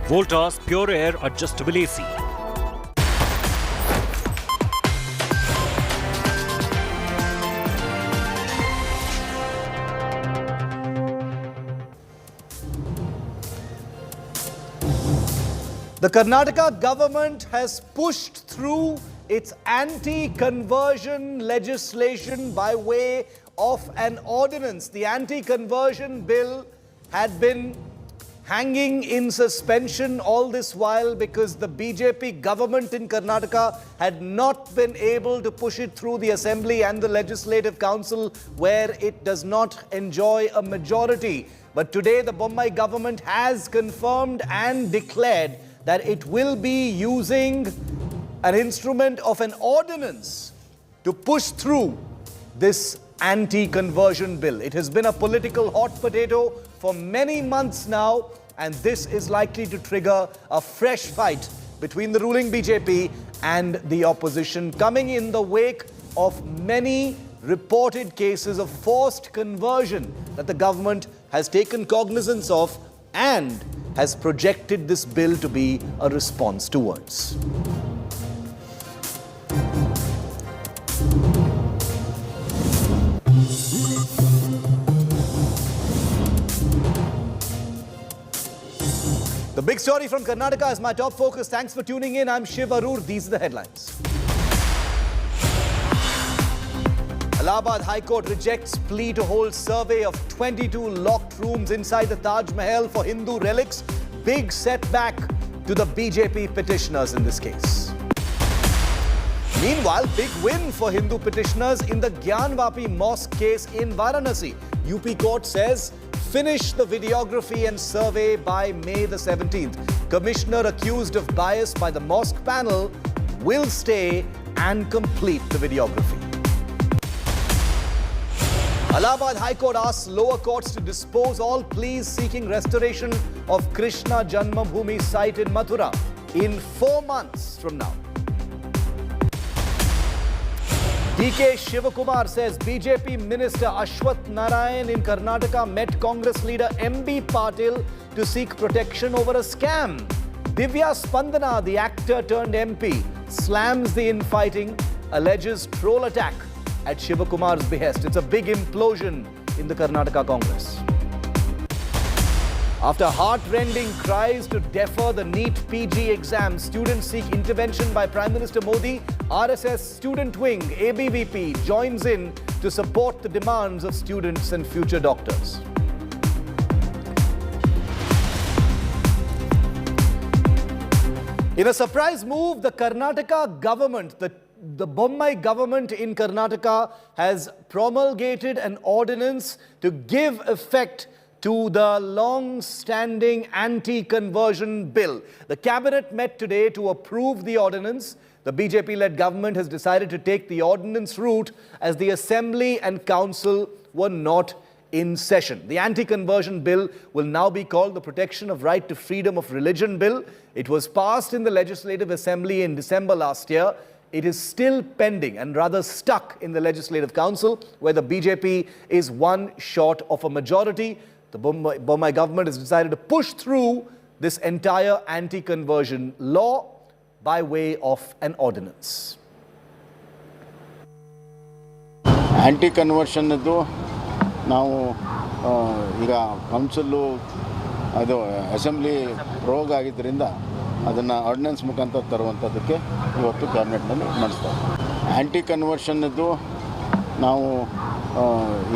Voltas Pure Air Adjustable AC. The Karnataka government has pushed through its anti-conversion legislation by way of an ordinance. The anti-conversion bill had been hanging in suspension all this while because the BJP government in Karnataka had not been able to push it through the Assembly and the Legislative Council, where it does not enjoy a majority. But today the Bombay government has confirmed and declared that it will be using an instrument of an ordinance to push through this anti-conversion bill. It has been a political hot potato for many months now, and this is likely to trigger a fresh fight between the ruling BJP and the opposition, coming in the wake of many reported cases of forced conversion that the government has taken cognizance of and has projected this bill to be a response towards. The big story from Karnataka is my top focus. Thanks for tuning in. I'm Shiv Aroor. These are the headlines. Allahabad High Court rejects plea to hold survey of 22 locked rooms inside the Taj Mahal for Hindu relics. Big setback to the BJP petitioners in this case. Meanwhile, big win for Hindu petitioners in the Gyanvapi mosque case in Varanasi. UP court says finish the videography and survey by May the 17th. Commissioner accused of bias by the mosque panel will stay and complete the videography. Allahabad High Court asks lower courts to dispose all pleas seeking restoration of Krishna Janmabhoomi site in Mathura in 4 months from now. DK Shivakumar says BJP Minister Ashwath Narayan in Karnataka met Congress leader MB Patil to seek protection over a scam. Divya Spandana, the actor turned MP, slams the infighting, alleges troll attack at Shivakumar's behest. It's a big implosion in the Karnataka Congress. After heart-rending cries to defer the NEET PG exam, students seek intervention by Prime Minister Modi. RSS student wing, ABVP, joins in to support the demands of students and future doctors. In a surprise move, the Karnataka government, the Bombay government in Karnataka has promulgated an ordinance to give effect to the long-standing anti-conversion bill. The cabinet met today to approve the ordinance. The BJP-led government has decided to take the ordinance route as the Assembly and Council were not in session. The anti-conversion bill will now be called the Protection of Right to Freedom of Religion Bill. It was passed in the Legislative Assembly in December last year. It is still pending and rather stuck in the Legislative Council, where the BJP is one short of a majority. The Bombay government has decided to push through this entire anti-conversion law by way of an ordinance. Anti-conversion is ನಾವು ಈಗ council ಅದು assembly ರೋಗ್ ಆಗಿದ್ದರಿಂದ ಅದನ್ನು ordinance ಮುಖಾಂತರ ತರುವಂಥದ್ದಕ್ಕೆ ಇವತ್ತು ಕ್ಯಾಬಿನೆಟ್ನಲ್ಲಿ ಮಾಡಿಸ್ತಾರೆ. ಆ್ಯಂಟಿ ಕನ್ವರ್ಷನ್ದು ನಾವು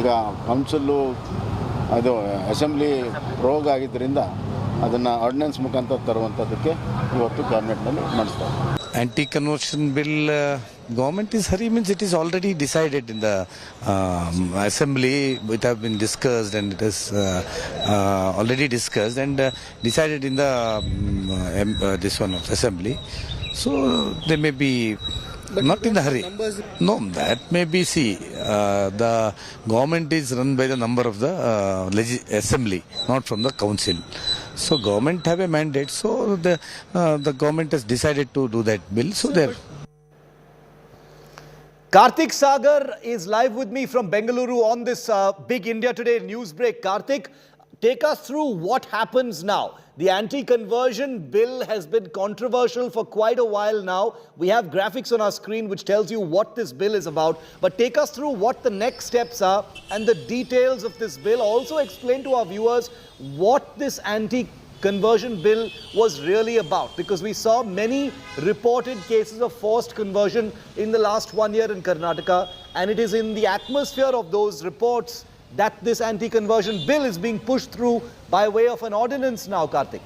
ಈಗ ಕೌನ್ಸಿಲು ಅದು ಅಸೆಂಬ್ಲಿ ರೋಗ್ ಆಗಿದ್ದರಿಂದ ಅದನ್ನು ಆರ್ಡಿನೆನ್ಸ್ ಮುಖಾಂತರ ತರುವಂಥದ್ದಕ್ಕೆ ಇವತ್ತು ಕ್ಯಾಬಿನೆಟ್ನಲ್ಲಿ ಮಾಡಿಸ್ತಾರೆ. Anti-conversion bill, government is hurry means it is already decided in the assembly. It have been discussed and it is already discussed and decided in the this one of assembly. So they may be not in the hurry. No, that may be the government is run by the number of the assembly, not from the council. So government have a mandate. So the government has decided to do that bill. So there. Karthik Sagar is live with me from Bengaluru on this big India Today news break. Karthik, Take us through what happens now. The anti-conversion bill has been controversial for quite a while now. We have graphics on our screen which tells you what this bill is about. But take us through what the next steps are and the details of this bill. Also explain to our viewers what this anti-conversion bill was really about, because we saw many reported cases of forced conversion in the last 1 year in Karnataka, and it is in the atmosphere of those reports that this anti-conversion bill is being pushed through by way of an ordinance now, Karthik.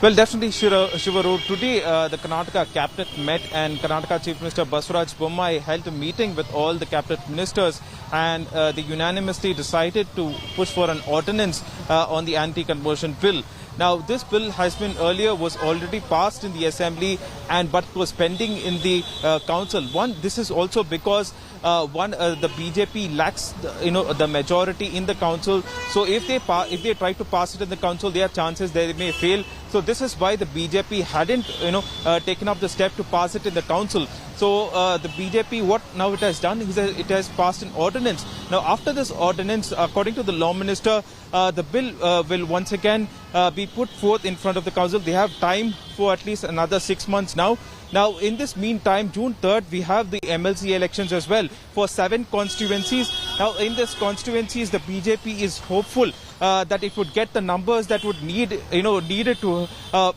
Well, definitely, Shiv Aroor. Today, the Karnataka cabinet met, and Karnataka Chief Minister Basuraj Bommai held a meeting with all the cabinet ministers, and they unanimously decided to push for an ordinance on the anti-conversion bill. Now, this bill has been was already passed in the assembly, but was pending in the council. This is also because the BJP lacks the majority in the council. So if they try to pass it in the council, there are chances they may fail. So this is why the BJP hadn't taken up the step to pass it in the council. So the BJP, what now it has done is that it has passed an ordinance. Now, after this ordinance, according to the law minister, the bill will once again be put forth in front of the council. They have time for at least another 6 months now. Now, in this meantime, June 3rd, we have the MLC elections as well for 7 constituencies. Now, in these constituencies, the BJP is hopeful that it would get the numbers that would needed to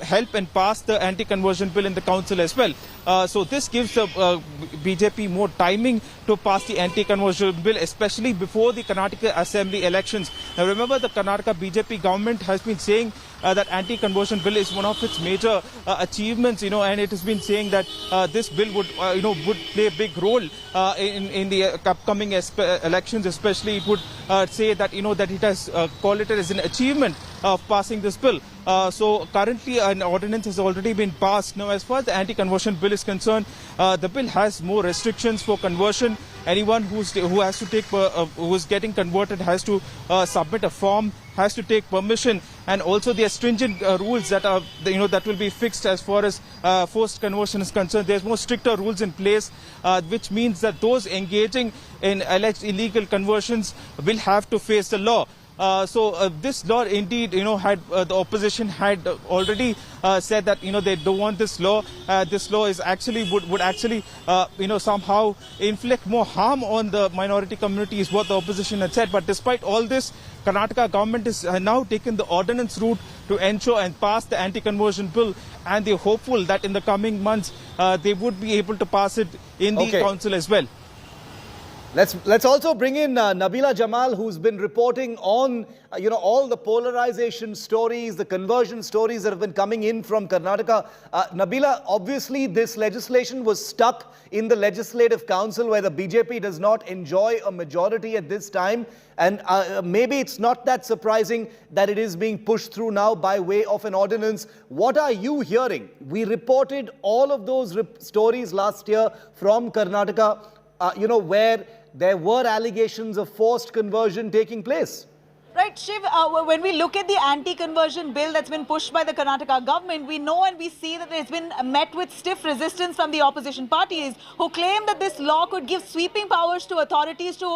help and pass the anti-conversion bill in the council as well. So this gives the BJP more timing to pass the anti-conversion bill, especially before the Karnataka Assembly elections. Now, remember, the Karnataka BJP government has been saying that anti-conversion bill is one of its major achievements, and it has been saying that this bill would play a big role in the upcoming elections. Especially, it would say that that it has called it as an achievement of passing this bill. So currently, an ordinance has already been passed. Now, as far as the anti-conversion bill is concerned, the bill has more restrictions for conversion. Anyone who is getting converted has to submit a form, has to take permission, and also the stringent rules that are that will be fixed as far as forced conversion is concerned. There's more stricter rules in place, which means that those engaging in alleged illegal conversions will have to face the law. So this law, indeed, had the opposition had already said that they don't want this law. This law is actually would actually somehow inflict more harm on the minority community, is what the opposition had said. But despite all this, Karnataka government is now taken the ordinance route to ensure and pass the anti-conversion bill, and they're hopeful that in the coming months they would be able to pass it in the council as well. Let's also bring in Nabila Jamal, who's been reporting on all the polarization stories, the conversion stories that have been coming in from Karnataka. Nabila, obviously this legislation was stuck in the Legislative Council, where the BJP does not enjoy a majority at this time, and maybe it's not that surprising that it is being pushed through now by way of an ordinance. What are you hearing? We reported all of those stories last year from Karnataka, where there were allegations of forced conversion taking place. Right, Shiv, when we look at the anti-conversion bill that's been pushed by the Karnataka government, we know and we see that it's been met with stiff resistance from the opposition parties, who claim that this law could give sweeping powers to authorities to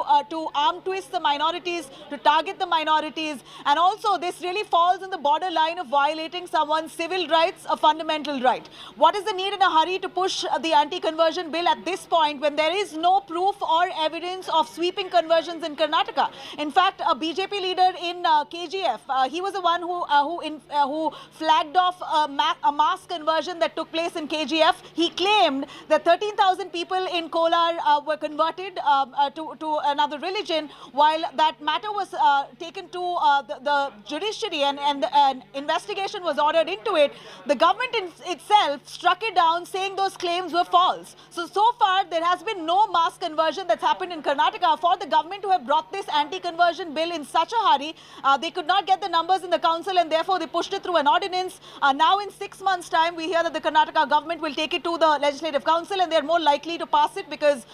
arm twist the minorities, to target the minorities. And also, this really falls in the borderline of violating someone's civil rights, a fundamental right. What is the need in a hurry to push the anti-conversion bill at this point when there is no proof or evidence of sweeping conversions in Karnataka? In fact, a BJP leader in KGF, he was the one who flagged off a mass conversion that took place in KGF. He claimed that 13,000 people in Kolar were converted to another religion. While that matter was taken to the judiciary and an investigation was ordered into it, the government itself struck it down, saying those claims were false. So far, there has been no mass conversion that's happened in Karnataka. For the government to have brought this anti-conversion bill in such a hurry, party. They could not get the numbers in the council and therefore they pushed it through an ordinance. Now in 6 months' time, we hear that the Karnataka government will take it to the Legislative Council and they're more likely to pass it because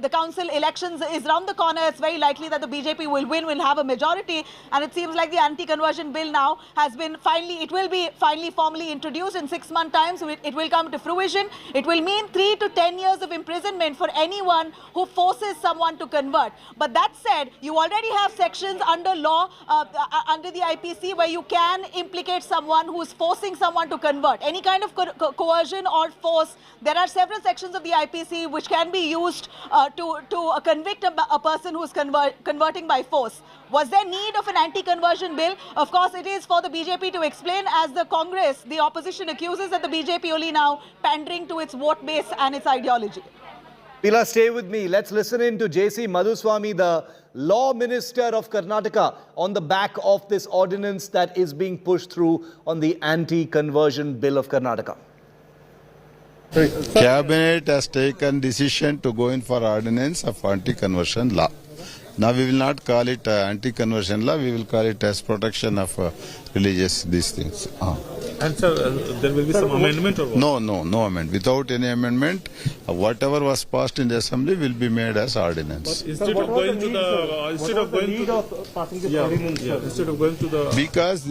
the council elections is round the corner. It's very likely that the BJP will win, will have a majority. And it seems like the anti-conversion bill now has been finally formally introduced in 6 months' time. So it will come to fruition. It will mean 3 to 10 years of imprisonment for anyone who forces someone to convert. But that said, you already have sections under law, under the IPC, where you can implicate someone who is forcing someone to convert. Any kind of coercion or force, there are several sections of the IPC which can be used to convict a person who is converting by force. Was there need of an anti-conversion bill? Of course, it is for the BJP to explain, as the Congress, the opposition, accuses that the BJP only now pandering to its vote base and its ideology. Pila, stay with me. Let's listen in to J.C. Madhuswamy, the Law Minister of Karnataka, on the back of this ordinance that is being pushed through on the anti-conversion bill of Karnataka. Cabinet has taken decision to go in for ordinance of anti-conversion law. Now we will not call it anti-conversion law, we will call it as protection of religious these things. And sir, there will be some amendment or what? No amendment. Without any amendment, whatever was passed in the assembly will be made as ordinance. But instead of going to the, instead of going to the, Because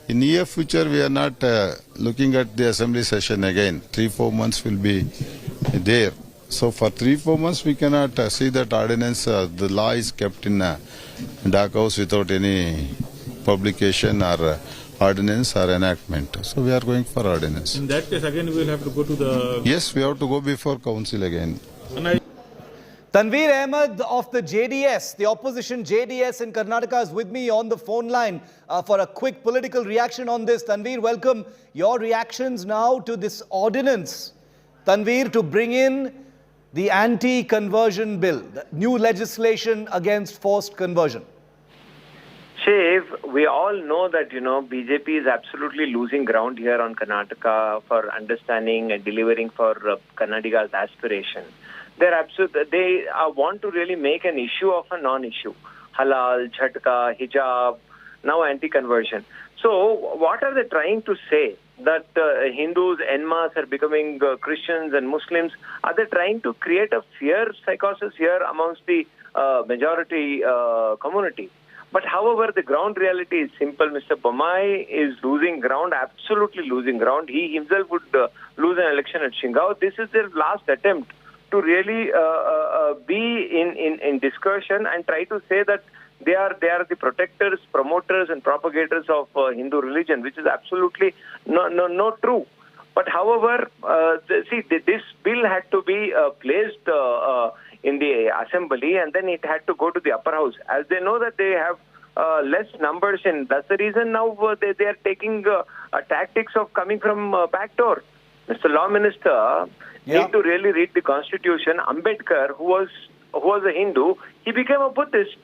in near future we are not looking at the assembly session again. 3-4 months will be there. So for 3-4 months we cannot see that ordinance, the law is kept in dark house without any publication or ordinance or enactment. So we are going for ordinance. In that case again we will have to go to the... Yes, we have to go before council again. Tanveer Ahmed of the JDS, the opposition JDS in Karnataka, is with me on the phone line for a quick political reaction on this. Tanveer, welcome. Your reactions now to this ordinance, Tanveer, to bring in the anti-conversion bill, the new legislation against forced conversion. Shiv, we all know that, BJP is absolutely losing ground here on Karnataka for understanding and delivering for Karnataka's aspiration. They want to really make an issue of a non-issue. Halal, jhatka, hijab, now anti-conversion. So what are they trying to say? That Hindus en masse are becoming Christians and Muslims? Are they trying to create a fear psychosis here amongst the majority community? But however, the ground reality is simple. Mr. Bommai is losing ground, absolutely losing ground. He himself would lose an election at Shingao. This is their last attempt to really be in discussion and try to say that they are the protectors, promoters and propagators of Hindu religion, which is absolutely not true. But however, this bill had to be placed in the assembly and then it had to go to the upper house. As they know that they have less numbers, and that's the reason now they are taking tactics of coming from back door. Mr. Law Minister need to really read the Constitution. Ambedkar, who was a Hindu, he became a Buddhist.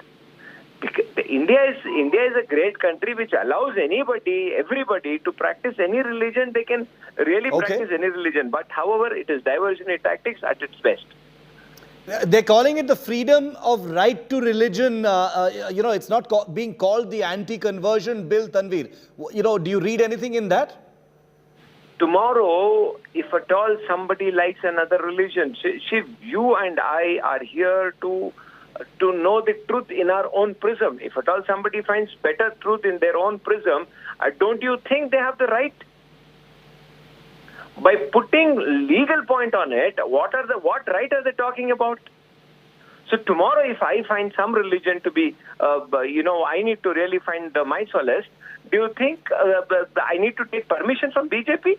India is a great country which allows everybody to practice any religion. They can really practice any religion. But however, it is diversionary tactics at its best. They're calling it the freedom of right to religion. It's not being called the anti-conversion bill, Tanveer. Do you read anything in that? Tomorrow, if at all somebody likes another religion, Shiv, you and I are here to know the truth in our own prism. If at all somebody finds better truth in their own prism, don't you think they have the right? By putting legal point on it, what right are they talking about? So tomorrow, if I find some religion to be, I need to really find my solace, do you think I need to take permission from BJP?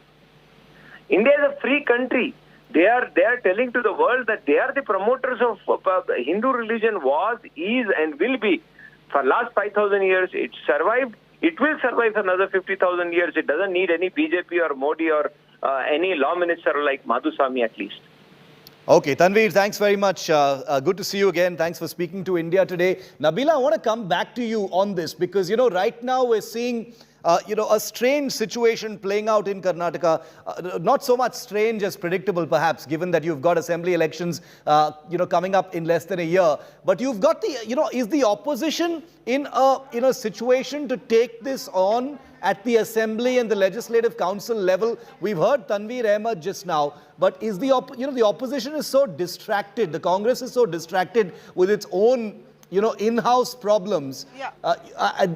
India is a free country. They are telling to the world that they are the promoters of Hindu religion was, is and will be. For last 5,000 years, it survived. It will survive for another 50,000 years. It doesn't need any BJP or Modi or any law minister like Madhuswamy at least. Okay, Tanveer, thanks very much. Good to see you again. Thanks for speaking to India today. Nabila, I want to come back to you on this because, right now we're seeing a strange situation playing out in Karnataka. Not so much strange as predictable, perhaps, given that you've got assembly elections, coming up in less than a year. But you've got is the opposition in a situation to take this on at the Assembly and the Legislative Council level? We've heard Tanveer Ahmed just now, but is the opposition is so distracted, the Congress is so distracted with its own in-house problems. Yeah.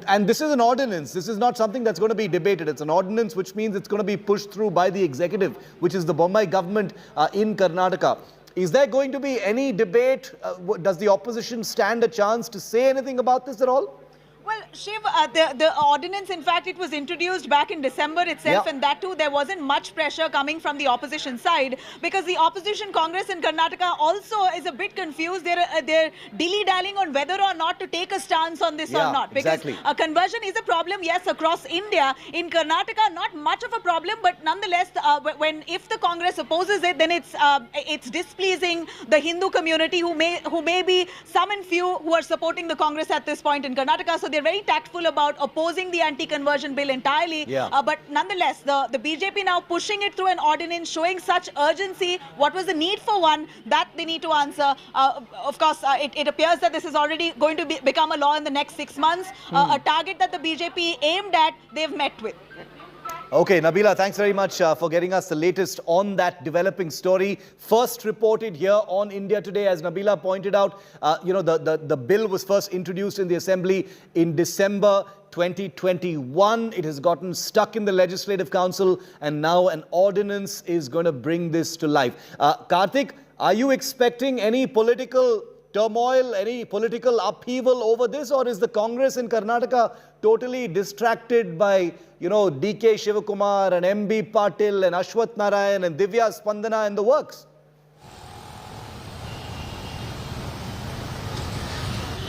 And this is an ordinance. This is not something that's going to be debated. It's an ordinance, which means it's going to be pushed through by the executive, which is the Bombay government in Karnataka. Is there going to be any debate? Does the opposition stand a chance to say anything about this at all? Well, Shiv, the ordinance, in fact, it was introduced back in December itself, and that too, there wasn't much pressure coming from the opposition side, because the opposition Congress in Karnataka also is a bit confused. They're dilly-dallying on whether or not to take a stance on this or not. Because exactly. a conversion is a problem, yes, across India. In Karnataka, not much of a problem, but nonetheless, if the Congress opposes it, then it's displeasing the Hindu community who may be some and few who are supporting the Congress at this point in Karnataka. So they're very tactful about opposing the anti-conversion bill entirely. But nonetheless, the BJP now pushing it through an ordinance, showing such urgency. What was the need for one? That they need to answer. Of course, it appears that this is already going to become a law in the next 6 months. A target that the BJP aimed at, they've met with. Okay, Nabila, thanks very much for getting us the latest on that developing story. First reported here on India Today, as Nabila pointed out, the bill was first introduced in the Assembly in December 2021. It has gotten stuck in the Legislative Council, and now an ordinance is going to bring this to life. Karthik, are you expecting any political turmoil, any political upheaval over this, or is the Congress in Karnataka totally distracted by, DK Shivakumar and MB Patil and Ashwath Narayan and Divya Spandana and the works?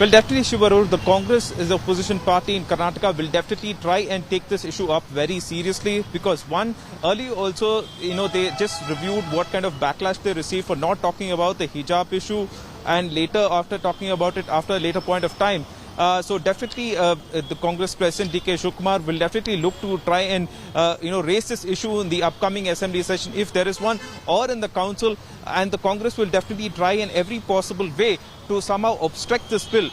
Well, definitely, Shiv Aroor, the Congress is the opposition party in Karnataka will definitely try and take this issue up very seriously, because earlier also, they just reviewed what kind of backlash they received for not talking about the hijab issue, and later after talking about it after a later point of time. So definitely the Congress President DK Shivakumar will definitely look to try and raise this issue in the upcoming assembly session if there is one, or in the council, and the Congress will definitely try in every possible way to somehow obstruct this bill,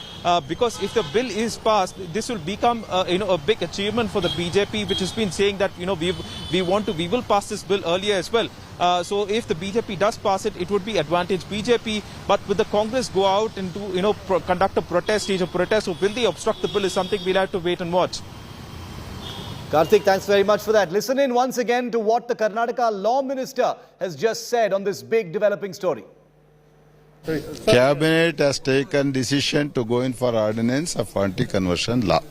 because if the bill is passed, this will become a big achievement for the BJP, which has been saying that we will pass this bill earlier as well. So if the BJP does pass it, it would be advantage BJP. But will the Congress go out and conduct a protest, stage of protest, or will they obstruct the bill is something we'll have to wait and watch. Karthik, thanks very much for that. Listen in once again to what the Karnataka Law Minister has just said on this big developing story. Cabinet has taken decision to go in for ordinance of anti-conversion law.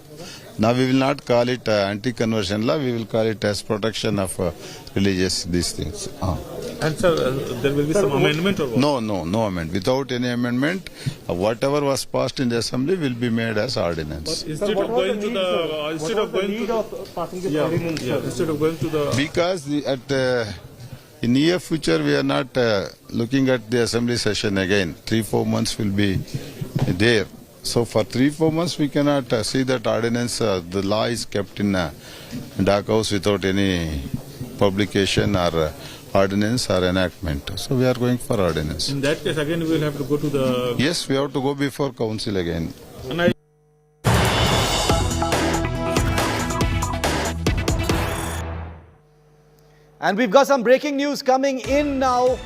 Now we will not call it anti-conversion law, we will call it as protection of religious these things. And sir, there will be some amendment or what? No amendment. Without any amendment, whatever was passed in the assembly will be made as ordinance. Instead of going to the Because in near future we are not looking at the assembly session again. 3-4 months will be there. So for 3-4 months we cannot see that ordinance, the law is kept in dark house without any publication or ordinance or enactment. So we are going for ordinance. In that case, again, we will have to go to the... Yes, we have to go before council again. And we've got some breaking news coming in now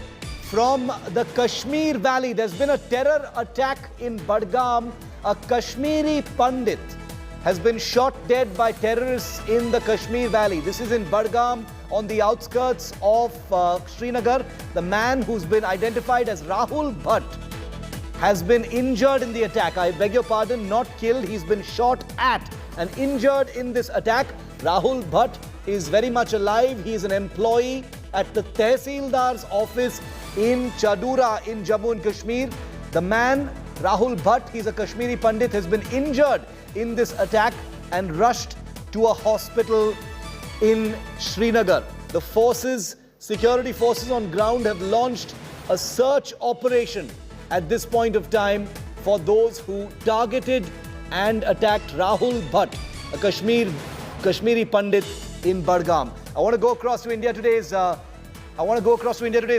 from the Kashmir Valley. There's been a terror attack in Budgam. A Kashmiri Pandit has been shot dead by terrorists in the Kashmir Valley. This is in Budgam, on the outskirts of Srinagar. The man who's been identified as Rahul Bhatt has been injured in the attack. I beg your pardon, not killed. He's been shot at and injured in this attack. Rahul Bhatt is very much alive. He is an employee at the Tehsildar's office in Chadura in Jammu and Kashmir. The man, Rahul Bhatt, he's a Kashmiri Pandit, has been injured in this attack and rushed to a hospital in Srinagar. The security forces on ground have launched a search operation at this point of time for those who targeted and attacked Rahul Bhatt, a Kashmir Kashmiri Pandit in Budgam. I want to go across to India today's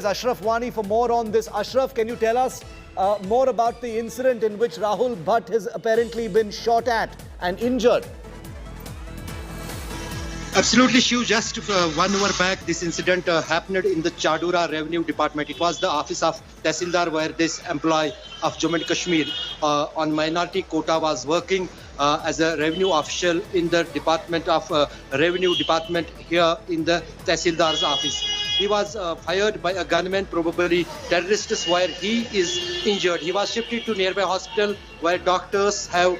Ashraf Wani for more on this. Ashraf, can you tell us more about the incident in which Rahul Bhatt has apparently been shot at and injured? Absolutely, Shiv. Just 1 hour back, this incident happened in the Chadura Revenue Department. It was the office of Tehsildar where this employee of Jammu and Kashmir on minority quota was working as a revenue official in the Department of Revenue Department here in the Tehsildar's office. He was fired by a gunman, probably terrorists, where he is injured. He was shifted to nearby hospital where doctors have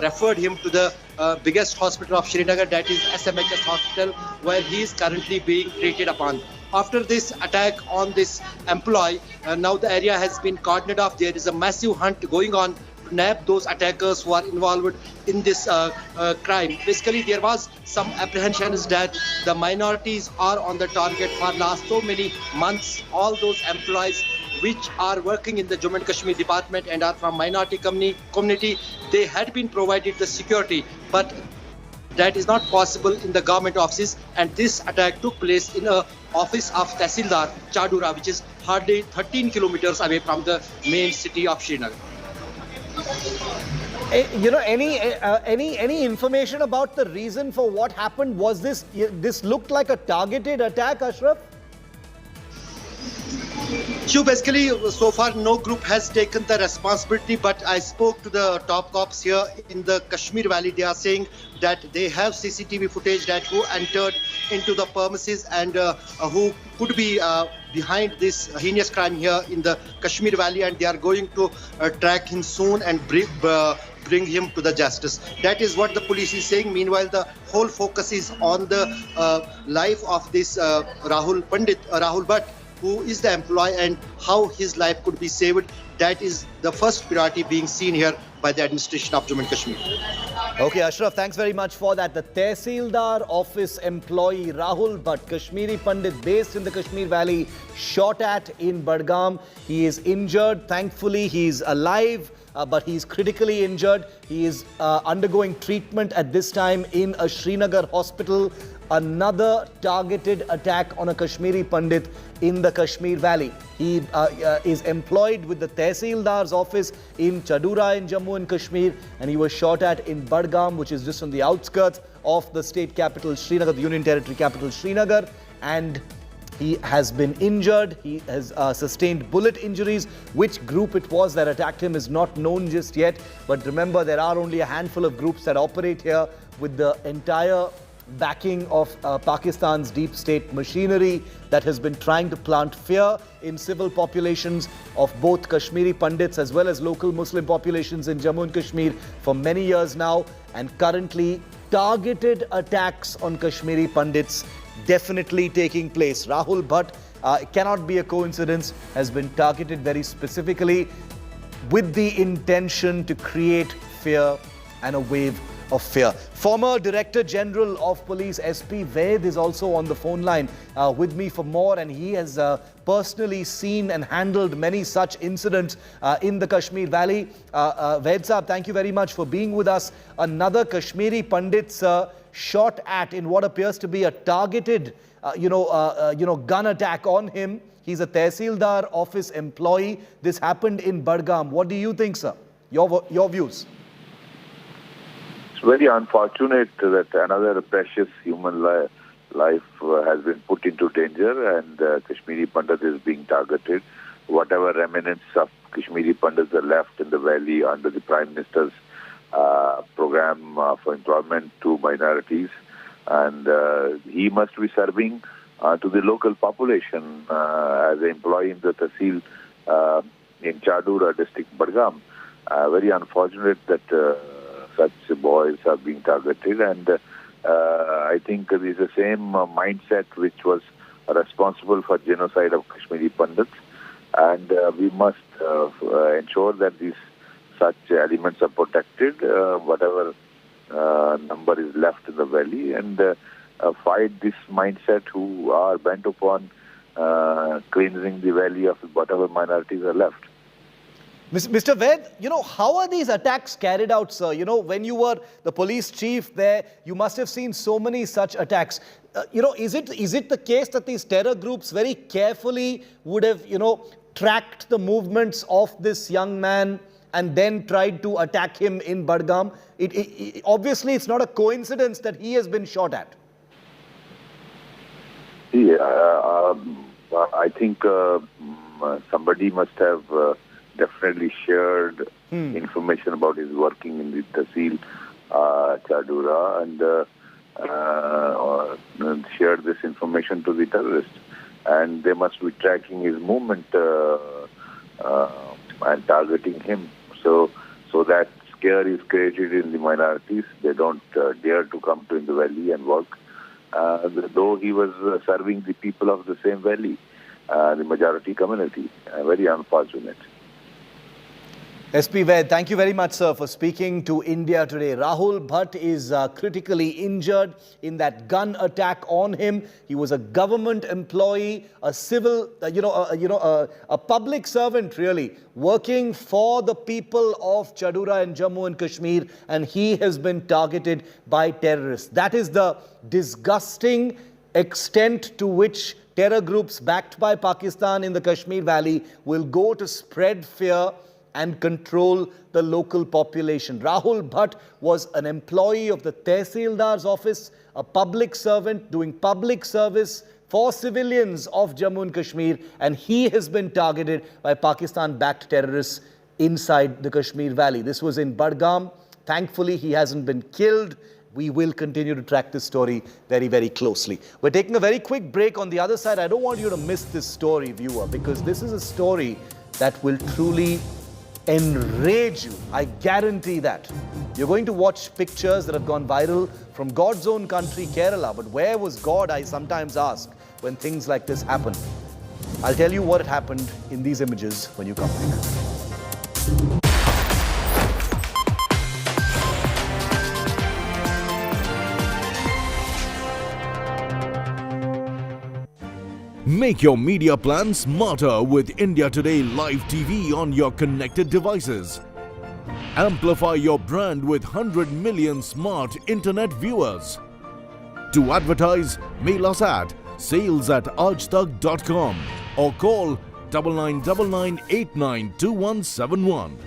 referred him to the biggest hospital of Srinagar, that is SMHS hospital, where he is currently being treated upon. After this attack on this employee, now the area has been cordoned off. There is a massive hunt going on to nab those attackers who are involved in this crime. Basically, there was some apprehensions that the minorities are on the target for last so many months. All those employees which are working in the Jammu and Kashmir department and are from minority community, they had been provided the security, but that is not possible in the government offices, and this attack took place in a office of Tehsildar Chadura, which is hardly 13 kilometers away from the main city of Srinagar. You know, any information about the reason for what happened? Was this looked like a targeted attack, Ashraf? So basically, so far no group has taken the responsibility, but I spoke to the top cops here in the Kashmir Valley. They are saying that they have CCTV footage that who entered into the premises and who could be behind this heinous crime here in the Kashmir Valley, and they are going to track him soon and bring him to the justice. That is what the police is saying. Meanwhile, the whole focus is on the life of this Rahul Bhatt, who is the employee, and how his life could be saved. That is the first priority being seen here by the administration of Jammu and Kashmir. Okay, Ashraf, thanks very much for that. The Tehsildar office employee Rahul Bhatt, Kashmiri Pandit based in the Kashmir Valley, shot at in Budgam. He is injured. Thankfully, he's alive, but he's critically injured. He is undergoing treatment at this time in a Srinagar hospital. Another targeted attack on a Kashmiri Pandit in the Kashmir Valley. He is employed with the Tehsildar's office in Chadura in Jammu and Kashmir, and he was shot at in Budgam, which is just on the outskirts of the state capital Srinagar, the Union Territory capital Srinagar, and he has been injured. He has sustained bullet injuries. Which group it was that attacked him is not known just yet, but remember, there are only a handful of groups that operate here with the entire backing of Pakistan's deep state machinery that has been trying to plant fear in civil populations of both Kashmiri Pandits as well as local Muslim populations in Jammu and Kashmir for many years now. And currently, targeted attacks on Kashmiri Pandits definitely taking place. Rahul Bhatt, it cannot be a coincidence, has been targeted very specifically with the intention to create fear and a wave of fear. Former Director General of Police SP Vaid is also on the phone line with me for more, and he has personally seen and handled many such incidents in the Kashmir Valley. Vaid Saab, thank you very much for being with us. Another Kashmiri Pandit's shot at in what appears to be a targeted gun attack on him. He's a Tehsildar office employee. This happened in Budgam. What do you think, sir? Your views? It's very unfortunate that another precious human life has been put into danger, and Kashmiri Pandit is being targeted. Whatever remnants of Kashmiri Pandits are left in the valley under the Prime Minister's program for employment to minorities, and he must be serving to the local population as an employee in the Tehsil in Chadura district, Budgam. Very unfortunate that such boys are being targeted, and I think it is the same mindset which was responsible for genocide of Kashmiri Pandits, and we must ensure that these such elements are protected, whatever number is left in the valley, and fight this mindset who are bent upon cleansing the valley of whatever minorities are left. Mr. Ved, how are these attacks carried out, sir? When you were the police chief there, you must have seen so many such attacks. Is it the case that these terror groups very carefully would have, tracked the movements of this young man and then tried to attack him in Budgam? Obviously, it's not a coincidence that he has been shot at. Yeah, I think somebody must have definitely shared information about his working in the Tehsil Chadura and shared this information to the terrorists. And they must be tracking his movement and targeting him. So that scare is created in the minorities. They don't dare to come to the valley and work. Though he was serving the people of the same valley, the majority community. Very unfortunate. SP Ved, thank you very much, sir, for speaking to India Today. Rahul Bhatt is critically injured in that gun attack on him. He was a government employee, a civil, a public servant, really, working for the people of Chadura and Jammu and Kashmir, and he has been targeted by terrorists. That is the disgusting extent to which terror groups backed by Pakistan in the Kashmir Valley will go to spread fear and control the local population. Rahul Bhatt was an employee of the Tehsildar's office, a public servant doing public service for civilians of Jammu and Kashmir, and he has been targeted by Pakistan-backed terrorists inside the Kashmir Valley. This was in Budgam. Thankfully, he hasn't been killed. We will continue to track this story very, very closely. We're taking a very quick break. On the other side, I don't want you to miss this story, viewer, because this is a story that will truly enrage you. I guarantee that. You're going to watch pictures that have gone viral from God's own country, Kerala. But where was God, I sometimes ask, when things like this happen? I'll tell you what had happened in these images when you come back. Make your media plan smarter with India Today Live TV on your connected devices. Amplify your brand with 100 million smart internet viewers. To advertise, mail us at sales@aajtak.com or call 9999892171.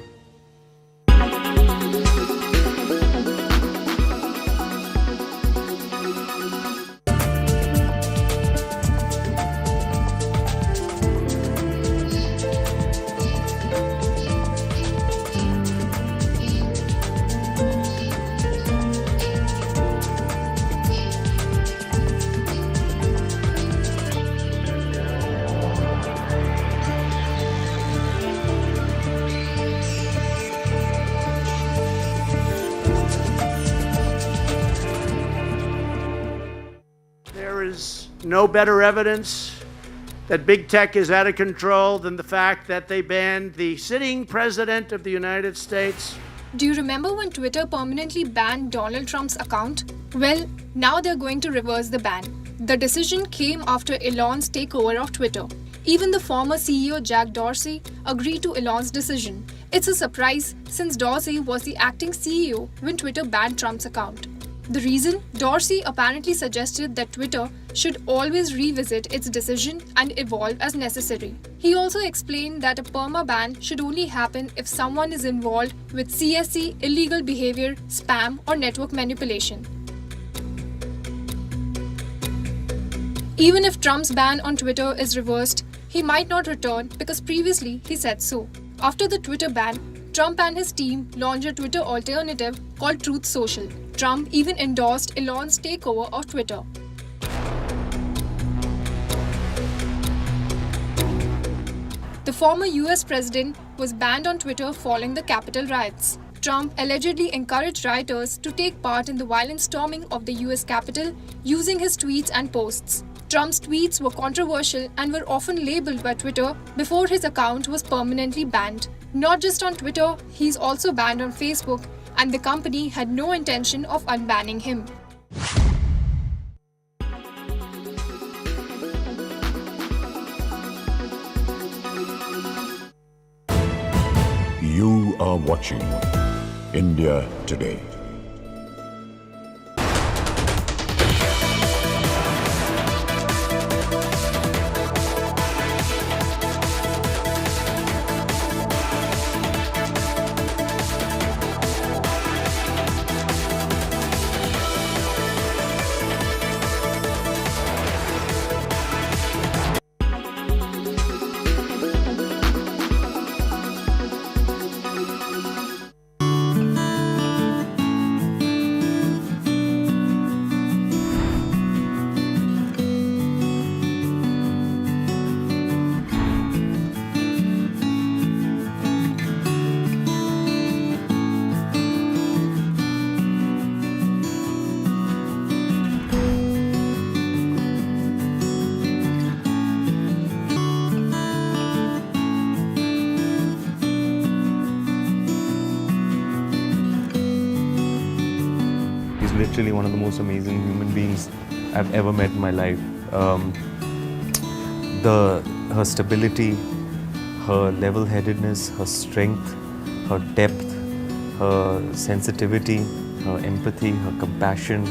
No better evidence that big tech is out of control than the fact that they banned the sitting president of the United States. Do you remember when Twitter permanently banned Donald Trump's account? Well, now they're going to reverse the ban. The decision came after Elon's takeover of Twitter. Even the former CEO Jack Dorsey agreed to Elon's decision. It's a surprise since Dorsey was the acting CEO when Twitter banned Trump's account. The reason? Dorsey apparently suggested that Twitter should always revisit its decision and evolve as necessary. He also explained that a perma-ban should only happen if someone is involved with CSE, illegal behavior, spam, or network manipulation. Even if Trump's ban on Twitter is reversed, he might not return because previously he said so. After the Twitter ban, Trump and his team launched a Twitter alternative called Truth Social. Trump even endorsed Elon's takeover of Twitter. The former US president was banned on Twitter following the Capitol riots. Trump allegedly encouraged rioters to take part in the violent storming of the US Capitol using his tweets and posts. Trump's tweets were controversial and were often labeled by Twitter before his account was permanently banned. Not just on Twitter, he's also banned on Facebook, and the company had no intention of unbanning him. You are watching India Today. Literally one of the most amazing human beings I've ever met in my life. Her stability, her level-headedness, her strength, her depth, her sensitivity, her empathy, her compassion,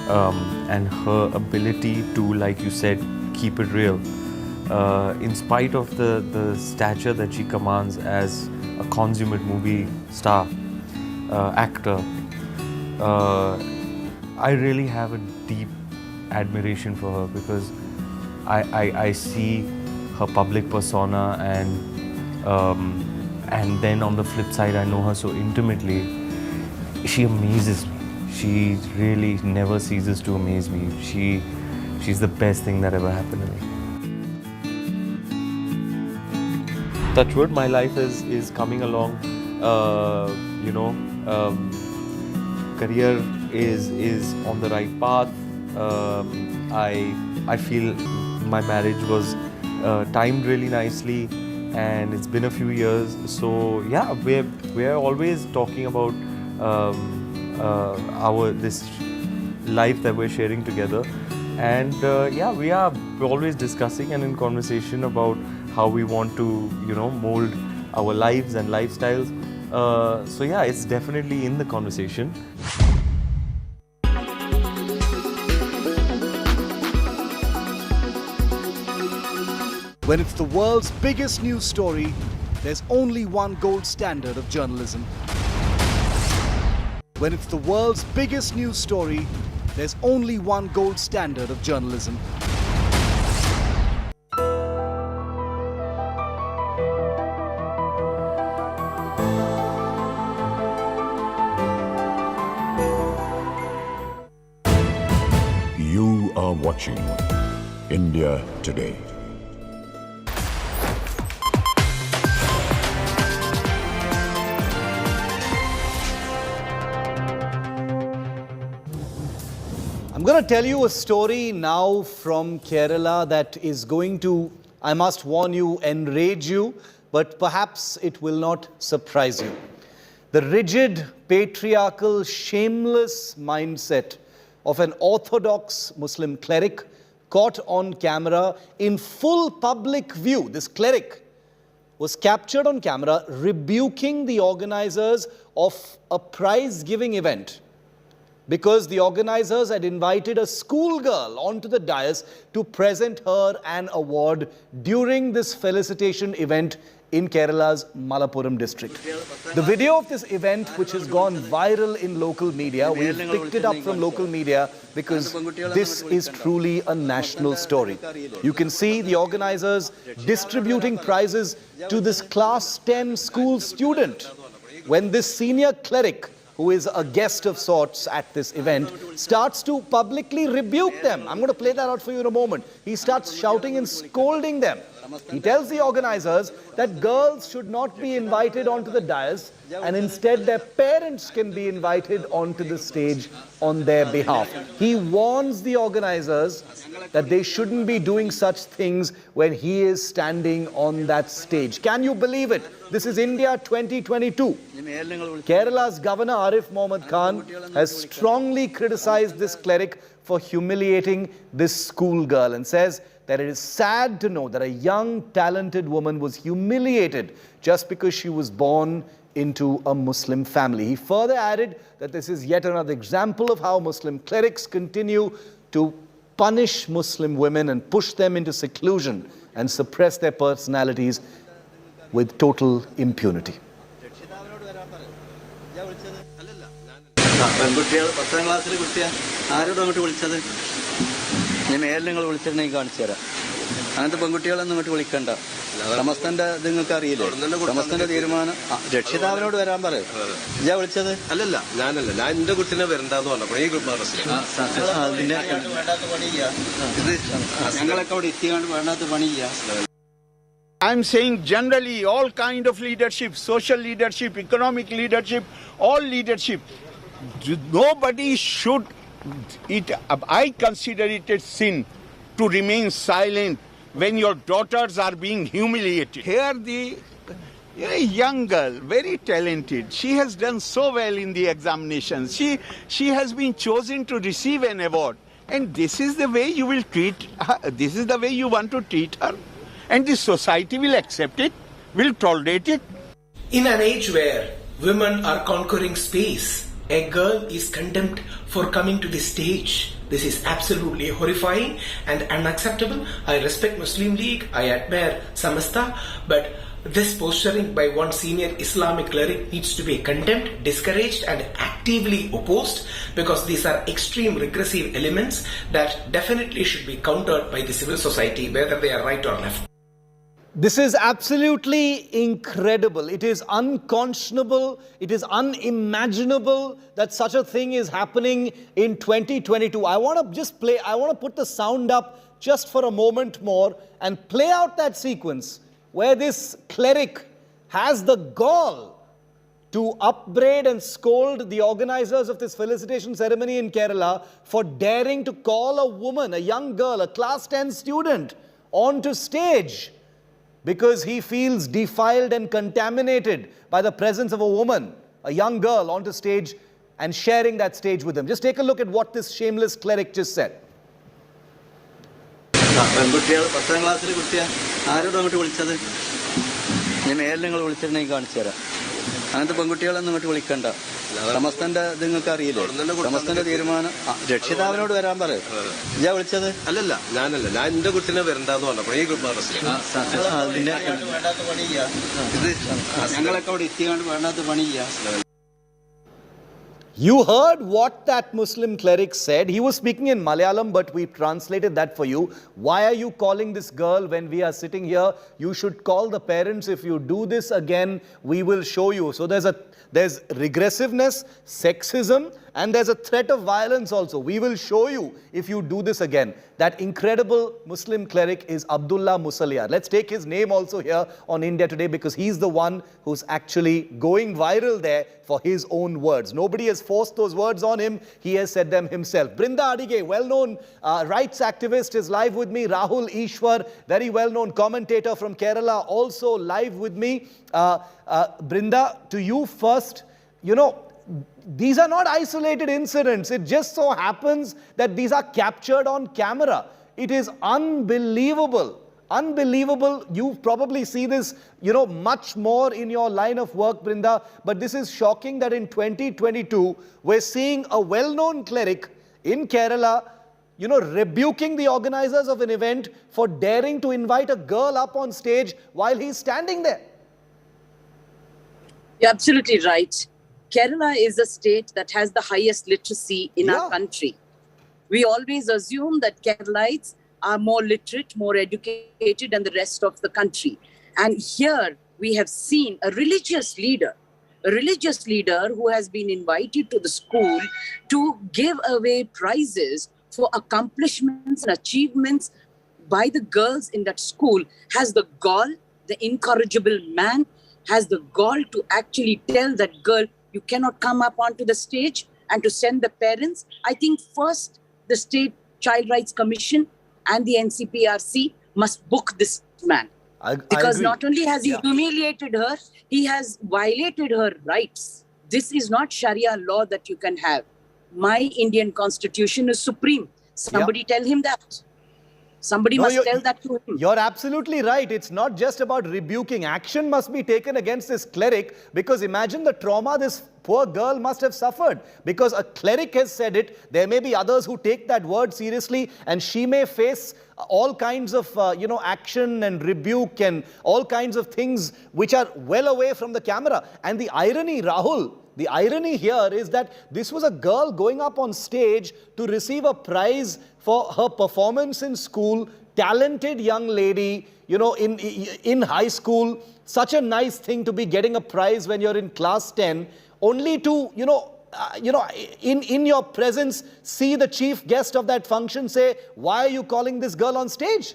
and her ability to, like you said, keep it real. In spite of the stature that she commands as a consummate movie star, actor, I really have a deep admiration for her because I see her public persona and then on the flip side I know her so intimately. She amazes me. She really never ceases to amaze me. She's the best thing that ever happened to me. Touch wood, my life is coming along. Career is on the right path. I feel my marriage was timed really nicely, and it's been a few years. So yeah, we're always talking about this life that we're sharing together, and we are always discussing and in conversation about how we want to mold our lives and lifestyles. So yeah, it's definitely in the conversation. When it's the world's biggest news story, there's only one gold standard of journalism. When it's the world's biggest news story, there's only one gold standard of journalism. You are watching India Today. I'm going to tell you a story now from Kerala that is going to, I must warn you, enrage you, but perhaps it will not surprise you. The rigid, patriarchal, shameless mindset of an orthodox Muslim cleric caught on camera in full public view. This cleric was captured on camera rebuking the organizers of a prize-giving event because the organizers had invited a schoolgirl onto the dais to present her an award during this felicitation event in Kerala's Malappuram district. The video of this event, which has gone viral in local media, we've picked it up from local media because this is truly a national story. You can see the organizers distributing prizes to this class 10 school student when this senior cleric, who is a guest of sorts at this event, starts to publicly rebuke them. I'm going to play that out for you in a moment. He starts shouting and scolding them. He tells the organizers that girls should not be invited onto the dais and instead their parents can be invited onto the stage on their behalf. He warns the organizers that they shouldn't be doing such things when he is standing on that stage. Can you believe it? This is India 2022. Kerala's Governor Arif Mohammed Khan has strongly criticized this cleric for humiliating this schoolgirl and says that it is sad to know that a young, talented woman was humiliated just because she was born into a Muslim family. He further added that this is yet another example of how Muslim clerics continue to punish Muslim women and push them into seclusion and suppress their personalities with total impunity. പെൺകുട്ടികൾ 10ാം ക്ലാസ്സിൽ കുട്ടിയാ ആരോടും അങ്ങോട്ട് വിളിച്ചത് ഞാൻ മേലിൽ നിങ്ങൾ വിളിച്ചിട്ടുണ്ടെങ്കിൽ കാണിച്ചു തരാം അങ്ങനത്തെ പെൺകുട്ടികളൊന്നും ഇങ്ങോട്ട് വിളിക്കണ്ട സമസ്തന്റെ ഇത് നിങ്ങൾക്ക് അറിയില്ലേ സമസ്തന്റെ തീരുമാനം രക്ഷിതാവിനോട് വരാൻ പറയും ഇയാ വിളിച്ചത് അല്ലല്ല ഞാനല്ല ഞാൻ എന്റെ കുട്ടിനെ വരണ്ടെന്ന് പറഞ്ഞപ്പോൾ ഈ ഞങ്ങളൊക്കെ അവിടെ എത്തിക്കാണ്ട് വേണ്ടാത്ത പണിയില്ല. I'm saying generally all kind of leadership, social leadership, economic leadership, all leadership. Nobody should, I consider it a sin to remain silent when your daughters are being humiliated. Here the young girl, very talented, she has done so well in the examinations. She has been chosen to receive an award. And this is the way you will treat her. This is the way you want to treat her. And the society will accept it, will tolerate it. In an age where women are conquering space, a girl is condemned for coming to the stage. This is absolutely horrifying and unacceptable. I respect Muslim League, I admire Samasta, but this posturing by one senior Islamic cleric needs to be condemned, discouraged and actively opposed, because these are extreme regressive elements that definitely should be countered by the civil society, whether they are right or left. This is absolutely incredible. It is unconscionable. It is unimaginable that such a thing is happening in 2022. I want to put the sound up just for a moment more and play out that sequence where this cleric has the gall to upbraid and scold the organizers of this felicitation ceremony in Kerala for daring to call a woman, a young girl, a class 10 student, onto stage, because he feels defiled and contaminated by the presence of a woman, a young girl, onto stage and sharing that stage with him. Just take a look at what this shameless cleric just said. പെൺകുട്ടികൾ 10ാം ക്ലാസ്സിൽ കുട്ടിയാ ആരോടും അങ്ങോട്ട് വിളിച്ചത് ഞാൻ മേലിൽ നിങ്ങൾ വിളിച്ചിട്ടുണ്ടെങ്കിൽ കാണിച്ചു തരാം അങ്ങനത്തെ പെൺകുട്ടികളൊന്നും ഇങ്ങോട്ട് വിളിക്കണ്ട സമസ്തന്റെ ഇത് നിങ്ങൾക്ക് അറിയില്ലേ സമസ്തന്റെ തീരുമാനം രക്ഷിതാവിനോട് വരാൻ പറയും ഇയാ വിളിച്ചത് അല്ലല്ല ഞാനല്ല ഞാൻ എന്റെ കുട്ടിനെ വരണ്ടെന്ന് പറഞ്ഞപ്പോൾ ഈ ഞങ്ങളൊക്കെ അവിടെ എത്തിക്കാണ്ട് വേണ്ടാത്ത പണിയില്ല. You heard what that Muslim cleric said. He was speaking in Malayalam, but we translated that for you. Why are you calling this girl when we are sitting here? You should call the parents. If you do this again, we will show you. So there's regressiveness, sexism, and there's a threat of violence also. We will show you if you do this again. That incredible Muslim cleric is Abdullah Musaliyar. Let's take his name also here on India Today, because he's the one who's actually going viral there for his own words. Nobody has forced those words on him. He has said them himself. Brinda Adige, well-known rights activist, is live with me. Rahul Ishwar, very well-known commentator from Kerala, also live with me. Brinda, to you first, these are not isolated incidents. It just so happens that these are captured on camera. It is unbelievable. Unbelievable. You probably see this, much more in your line of work, Brinda. But this is shocking that in 2022, we're seeing a well-known cleric in Kerala, rebuking the organizers of an event for daring to invite a girl up on stage while he's standing there. You're absolutely right. Kerala is a state that has the highest literacy in our country. We always assume that Keralites are more literate, more educated than the rest of the country. And here we have seen a religious leader who has been invited to the school to give away prizes for accomplishments and achievements by the girls in that school, has the gall, the incorrigible man, has the gall to actually tell that girl, you cannot come up onto the stage, and to send the parents. I think first the State Child Rights Commission and the NCPRC must book this man. Because not only has he humiliated her, he has violated her rights. This is not Sharia law that you can have. My Indian constitution is supreme. Somebody tell him that. Somebody must tell that to him. You're absolutely right. It's not just about rebuking. Action must be taken against this cleric, because imagine the trauma this poor girl must have suffered. Because a cleric has said it. There may be others who take that word seriously, and she may face all kinds of, action and rebuke and all kinds of things which are well away from the camera. And the irony, Rahul, the irony here is that this was a girl going up on stage to receive a prize for her performance in school, talented young lady, in high school. Such a nice thing to be getting a prize when you're in class 10, only to, in your presence, see the chief guest of that function say, why are you calling this girl on stage?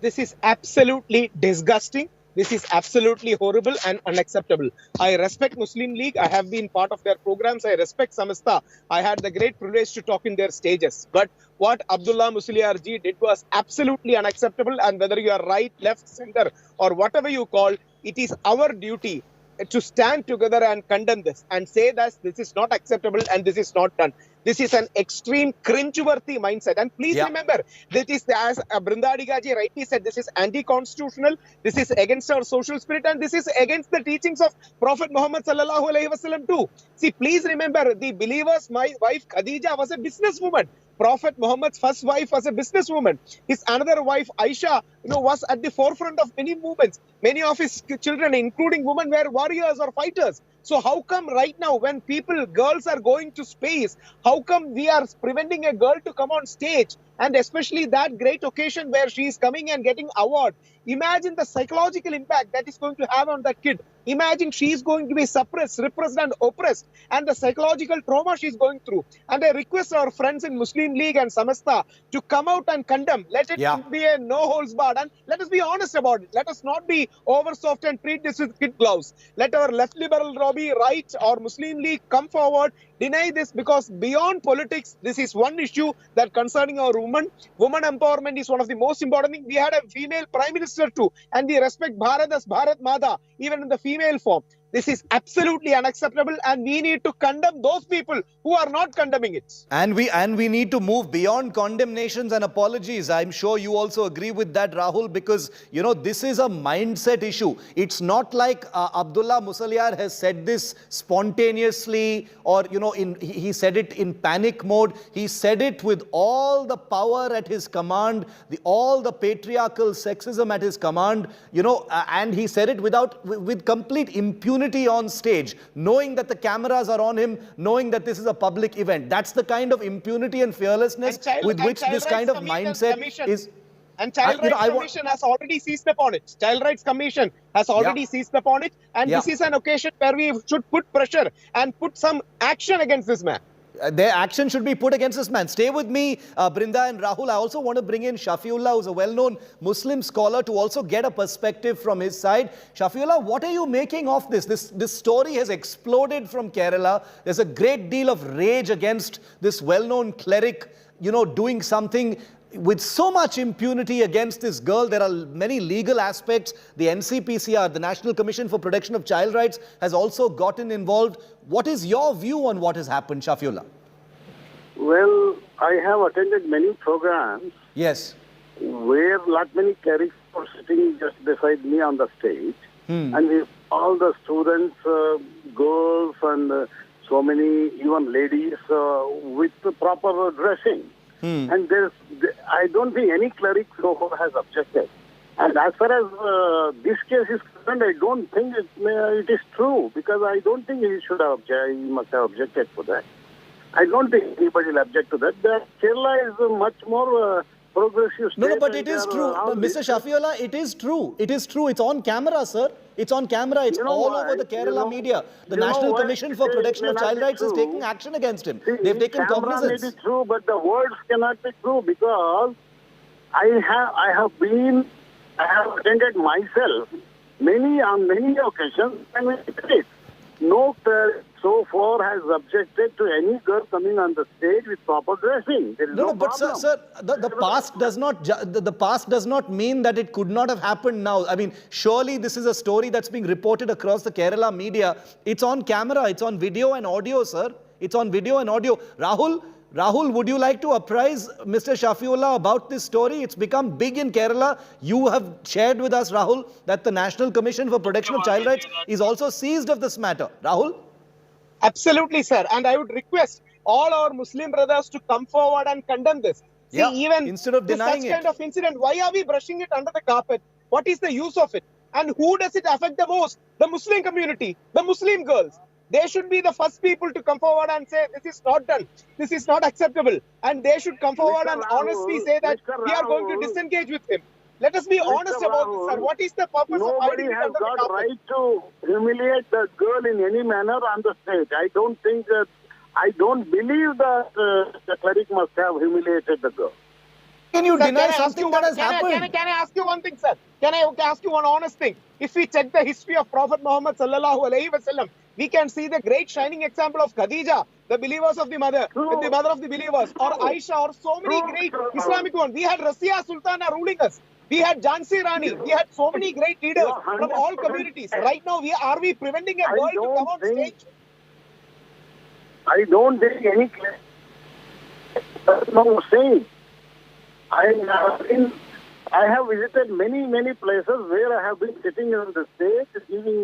This is absolutely disgusting. This is absolutely horrible and unacceptable. I respect Muslim League. I have been part of their programs. I respect Samasta. I had the great privilege to talk in their stages. But what Abdullah Musliar ji did was absolutely unacceptable. And whether you are right, left, center, or whatever you call, it is our duty to stand together and condemn this and say that this is not acceptable and this is not done. This is an extreme cringeworthy mindset. And please remember, this is, as Brinda Adigaji rightly said, this is anti-constitutional, this is against our social spirit, and this is against the teachings of Prophet Muhammad sallallahu alaihi wasallam too. See, please remember, the believer's wife Khadija was a businesswoman. Prophet Muhammad's first wife was a businesswoman. His another wife, Aisha, was at the forefront of many movements. Many of his children, including women, were warriors or fighters. So how come right now, when girls are going to space, how come we are preventing a girl to come on stage? And especially that great occasion where she is coming and getting award. Imagine the psychological impact that is going to have on that kid. Imagine she is going to be suppressed, repressed and oppressed, and the psychological trauma she is going through. And I request our friends in Muslim League and Samasta to come out and condemn. Let it be a no holds barred, and let us be honest about it. Let us not be over soft and treat this with kid gloves. Let our left liberal lobby, right, or Muslim League come forward, deny this, because beyond politics, this is one issue that concerning our women. Women empowerment is one of the most important things. We had a female prime minister too, and we respect Bharat as Bharat Mata, even in the female form. This is absolutely unacceptable, and we need to condemn those people who are not condemning it. And we need to move beyond condemnations and apologies. I'm sure you also agree with that, Rahul, because, this is a mindset issue. It's not like Abdullah Musliar has said this spontaneously or, he said it in panic mode. He said it with all the power at his command, all the patriarchal sexism at his command, and he said it with complete impunity on stage, knowing that the cameras are on him, knowing that this is a public event. That's the kind of impunity and fearlessness with which this kind of mindset is. And Child Rights Commission has already seized upon it. Child Rights Commission has already seized upon it. And this is an occasion where we should put pressure and put some action against this man. Their action should be put against this man. Stay with me, Brinda and Rahul. I also want to bring in Shafiullah, who's a well-known Muslim scholar, to also get a perspective from his side. Shafiullah, what are you making of this? This story has exploded from Kerala. There's a great deal of rage against this well-known cleric, doing something with so much impunity against this girl. There are many legal aspects. The NCPCR, the National Commission for Protection of Child Rights, has also gotten involved. What is your view on what has happened, Shafiullah? Well, I have attended many programs. Yes. Where lot many clerics were sitting just beside me on the stage. And with all the students, girls and so many even ladies with the proper dressing. And I don't think any cleric so far has objected. And as far as this case is concerned, I don't think it is true, because I don't think he must have objected for that. I don't think anybody will object to that. Kerala is a much more progressive state. No, but it is true. Mr. Shafiullah, it is true. It is true. It's on camera, sir. It's on camera. It's all over the Kerala media. The National Commission for Protection of Child Rights is taking action against him. They've taken cognizance. It may be true, but the words cannot be true, because I have attended myself on many occasions, and no cleric so far has objected to any girl coming on the stage with proper dressing. There is no but problem. sir, the past does not mean that it could not have happened now. I mean, surely this is a story that's being reported across the Kerala media. It's on camera, it's on video and audio, sir. It's on video and audio. Rahul, Rahul, would you like to apprise Mr. Shafiullah about this story? It's become big in Kerala. You have shared with us, Rahul, that the National Commission for Protection of Child Rights is also seized of this matter. Rahul? Absolutely, sir. And I would request all our Muslim brothers to come forward and condemn this. See, even instead of denying such kind of incident, why are we brushing it under the carpet? What is the use of it? And who does it affect the most? The Muslim community, the Muslim girls. They should be the first people to come forward and say, this is not done. This is not acceptable. And they should come forward and honestly say that we are going to disengage with him. Let us be honest about this, sir. What is the purpose of hiding it under the carpet? Nobody has got right to humiliate the girl in any manner on the stage. I don't believe that the cleric must have humiliated the girl. Can you deny something that has happened? Can I ask you one thing, sir? Can I ask you one honest thing? If we check the history of Prophet Muhammad sallallahu alaihi wasallam, we can see the great shining example of Khadija, the believers of the mother, the mother of the believers, or Aisha, or so many great Islamic ones. We had Rasia Sultana ruling us. We had Jhansi Rani. We had so many great leaders from all communities. Right now, are we preventing a girl to come on stage? I don't think any claim. No saying. I have visited many places where I have been sitting on the stage, giving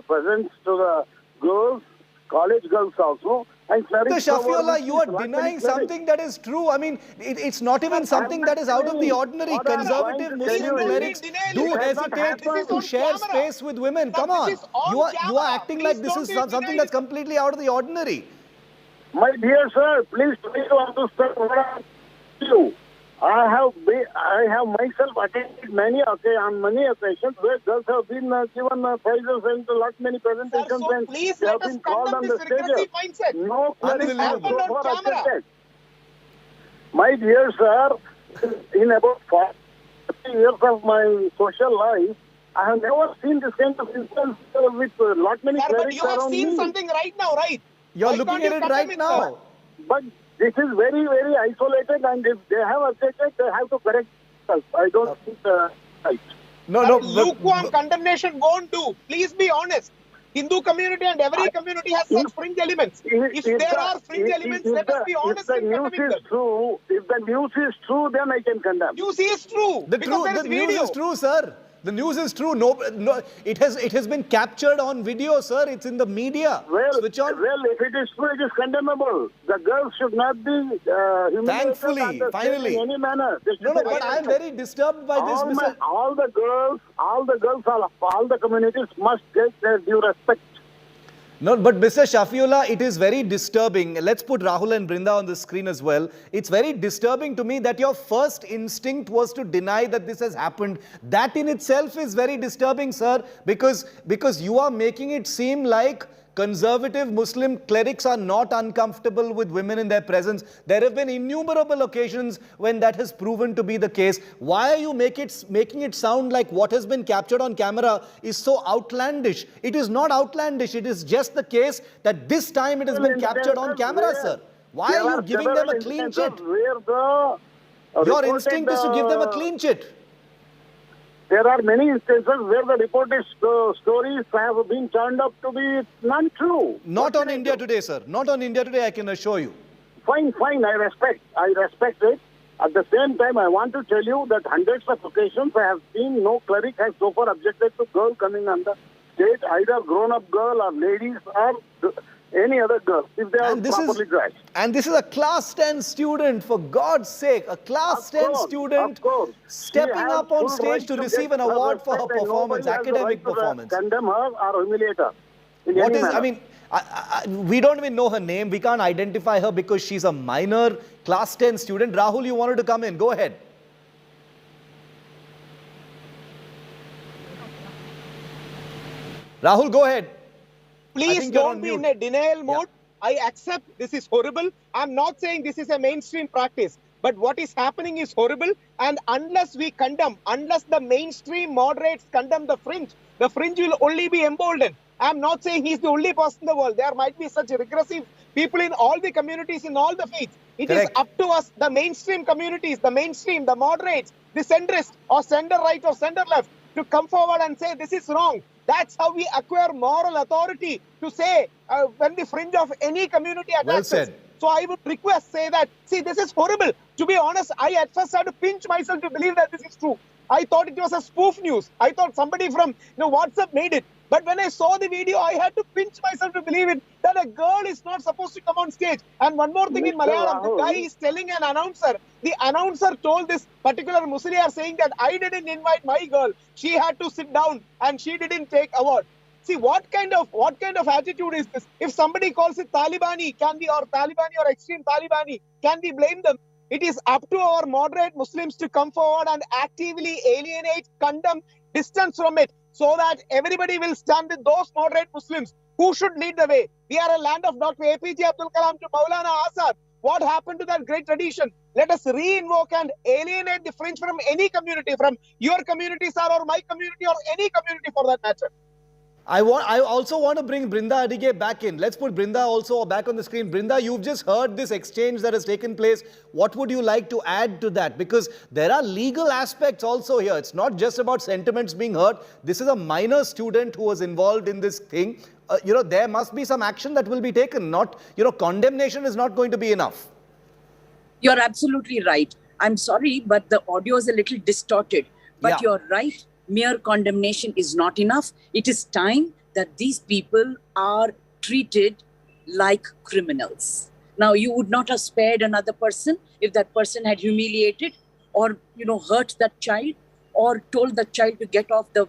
presents to the girls, college girls also. Mr. Shafiullah, you are denying something that is true. I mean, it's not even something that is out of the ordinary. Conservative Muslim clerics do hesitate to share space with women. Come on. You are acting like this is something that's completely out of the ordinary. My dear sir, please try to understand what I do. I have myself attended on many occasions where girls have been given prizes and many presentations, sir, so please they have been called on the stage. No cleric has so far accepted. My dear sir, in about 40 years of my social life, I have never seen this kind of instance with many clerics around me. But you have seen something right now, right? You're looking at it right now. But this is very isolated, and if they have accepted, they have to correct themselves. I don't think right. No. Lukewarm condemnation won't do. Please be honest. Hindu community and every community has such fringe elements. If there are fringe elements, let us be honest in condemning them. If the news is true, then I can condemn. News is true. The news is true, sir. The news is true. No, it has been captured on video, sir. It's in the media. Switch on. Well, if it is true, it is condemnable. The girls should not be humiliated. Thankfully, finally. In any manner. No, but I am very disturbed by this, Mr. All the communities must get their due respect. No, but Mr. Shafiullah, it is very disturbing. Let's put Rahul and Brinda on the screen as well. It's very disturbing to me that your first instinct was to deny that this has happened. That in itself is very disturbing, sir, because you are making it seem like conservative Muslim clerics are not uncomfortable with women in their presence. There have been innumerable occasions when that has proven to be the case. Why are you making it sound like what has been captured on camera is so outlandish? It is not outlandish. It is just the case that this time it has been captured on camera, sir. Why are you giving them a clean chit? Your instinct is to give them a clean chit. There are many instances where the reported stories have been turned up to be non-true. Not on India Today, sir. Not on India Today, I can assure you. Fine. I respect it. At the same time, I want to tell you that hundreds of occasions I have seen no cleric has so far objected to girl coming on the stage, either grown-up girl or ladies or any other girl, if they are properly dressed. And this is a class 10 student, for God's sake, a class 10 student stepping up on stage to receive an award for her performance, academic performance. Condemn her or humiliate her. We don't even know her name. We can't identify her because she's a minor class 10 student. Rahul, you wanted to come in. Go ahead. Rahul, go ahead. Please don't be in a denial mode. I accept this is horrible. I'm not saying this is a mainstream practice. But what is happening is horrible. And unless we condemn, unless the mainstream moderates condemn the fringe will only be emboldened. I'm not saying he's the only person in the world. There might be such regressive people in all the communities, in all the faiths. It is up to us, the mainstream communities, the moderates, the centrist or center right or center left, to come forward and say this is wrong. That's how we acquire moral authority to say when the fringe of any community attacks us. So I would say that, see, this is horrible. To be honest, I at first had to pinch myself to believe that this is true. I thought it was a spoof news. I thought somebody from WhatsApp made it. But when I saw the video, I had to pinch myself to believe it, that a girl is not supposed to come on stage. And one more thing in Malayalam, the guy is telling an announcer. The announcer told this particular Musliar saying that I didn't invite my girl. She had to sit down and she didn't take award. See, what kind of attitude is this? If somebody calls it Talibani, Talibani or extreme Talibani, can we blame them? It is up to our moderate Muslims to come forward and actively alienate, condemn, distance from it, so that everybody will stand with those moderate Muslims who should lead the way. We are a land of Dr. APJ Abdul Kalam to Maulana Azad. What happened to that great tradition? Let us re-invoke and alienate the fringe from any community, from your community, sir, or my community, or any community for that matter. I also want to bring Brinda Adige back in. Let's put Brinda also back on the screen. Brinda, you've just heard this exchange that has taken place. What would you like to add to that? Because there are legal aspects also here. It's not just about sentiments being hurt. This is a minor student who was involved in this thing. There must be some action that will be taken. Not, condemnation is not going to be enough. You're absolutely right. I'm sorry, but the audio is a little distorted. But you're right. Mere condemnation is not enough. It is time that these people are treated like criminals. Now, you would not have spared another person if that person had humiliated or, hurt that child or told that child to get off the